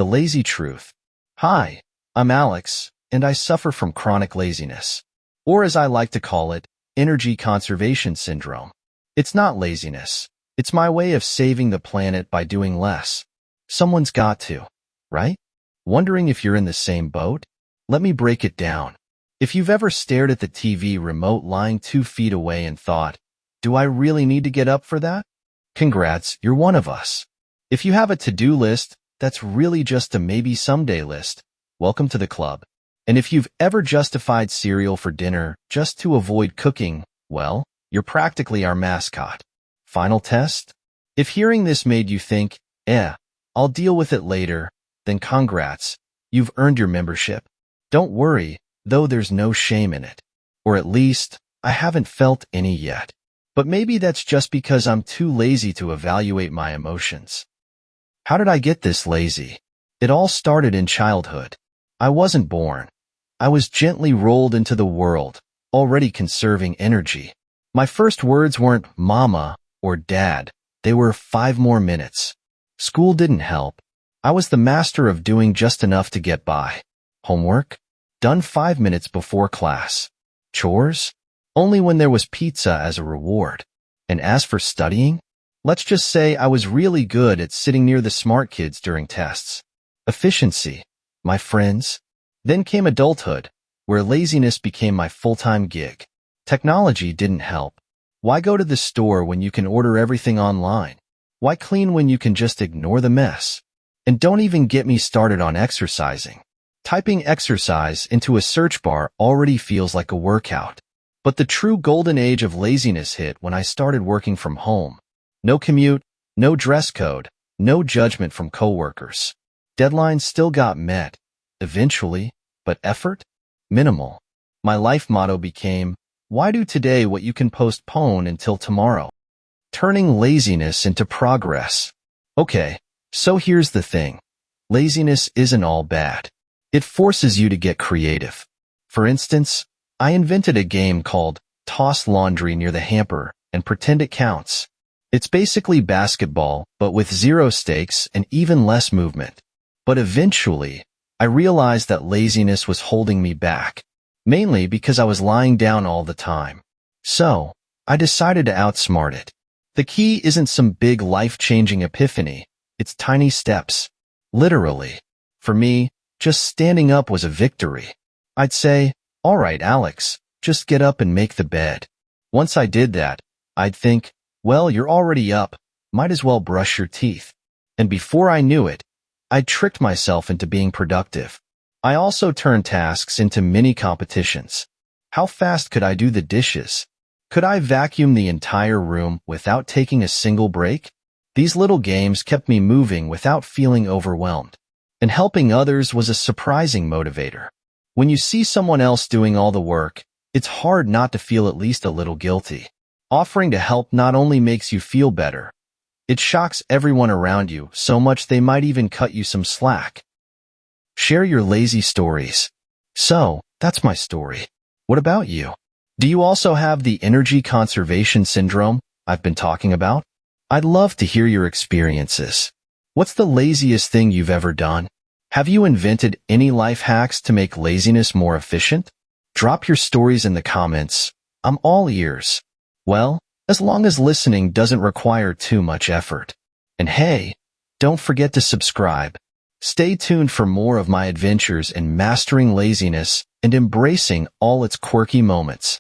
The Lazy Truth. Hi, I'm Alex, and I suffer from chronic laziness. Or as I like to call it, energy conservation syndrome. It's not laziness. It's my way of saving the planet by doing less. Someone's got to, right? Wondering if you're in the same boat? Let me break it down. If you've ever stared at the TV remote lying 2 feet away and thought, do I really need to get up for that? Congrats, you're one of us. If you have a to-do list that's really just a maybe someday list, welcome to the club. And if you've ever justified cereal for dinner just to avoid cooking, well, you're practically our mascot. Final test? If hearing this made you think, I'll deal with it later, then congrats, you've earned your membership. Don't worry, though there's no shame in it. Or at least, I haven't felt any yet. But maybe that's just because I'm too lazy to evaluate my emotions. How did I get this lazy? It all started in childhood. I wasn't born. I was gently rolled into the world, already conserving energy. My first words weren't mama or dad. They were 5 more minutes. School didn't help. I was the master of doing just enough to get by. Homework? Done 5 minutes before class. Chores? Only when there was pizza as a reward. And as for studying? Let's just say I was really good at sitting near the smart kids during tests. Efficiency, my friends. Then came adulthood, where laziness became my full-time gig. Technology didn't help. Why go to the store when you can order everything online? Why clean when you can just ignore the mess? And don't even get me started on exercising. Typing exercise into a search bar already feels like a workout. But the true golden age of laziness hit when I started working from home. No commute, no dress code, no judgment from coworkers. Deadlines still got met, eventually, but effort? Minimal. My life motto became, why do today what you can postpone until tomorrow? Turning laziness into progress. Okay, so here's the thing. Laziness isn't all bad. It forces you to get creative. For instance, I invented a game called Toss Laundry near the hamper and pretend it counts. It's basically basketball, but with 0 stakes and even less movement. But eventually, I realized that laziness was holding me back, mainly because I was lying down all the time. So, I decided to outsmart it. The key isn't some big life-changing epiphany, it's tiny steps. Literally. For me, just standing up was a victory. I'd say, all right, Alex, just get up and make the bed. Once I did that, I'd think, well, you're already up, might as well brush your teeth. And before I knew it, I'd tricked myself into being productive. I also turned tasks into mini competitions. How fast could I do the dishes? Could I vacuum the entire room without taking a single break? These little games kept me moving without feeling overwhelmed. And helping others was a surprising motivator. When you see someone else doing all the work, it's hard not to feel at least a little guilty. Offering to help not only makes you feel better, it shocks everyone around you so much they might even cut you some slack. Share your lazy stories. So, that's my story. What about you? Do you also have the energy conservation syndrome I've been talking about? I'd love to hear your experiences. What's the laziest thing you've ever done? Have you invented any life hacks to make laziness more efficient? Drop your stories in the comments. I'm all ears. Well, as long as listening doesn't require too much effort. And hey, don't forget to subscribe. Stay tuned for more of my adventures in mastering laziness and embracing all its quirky moments.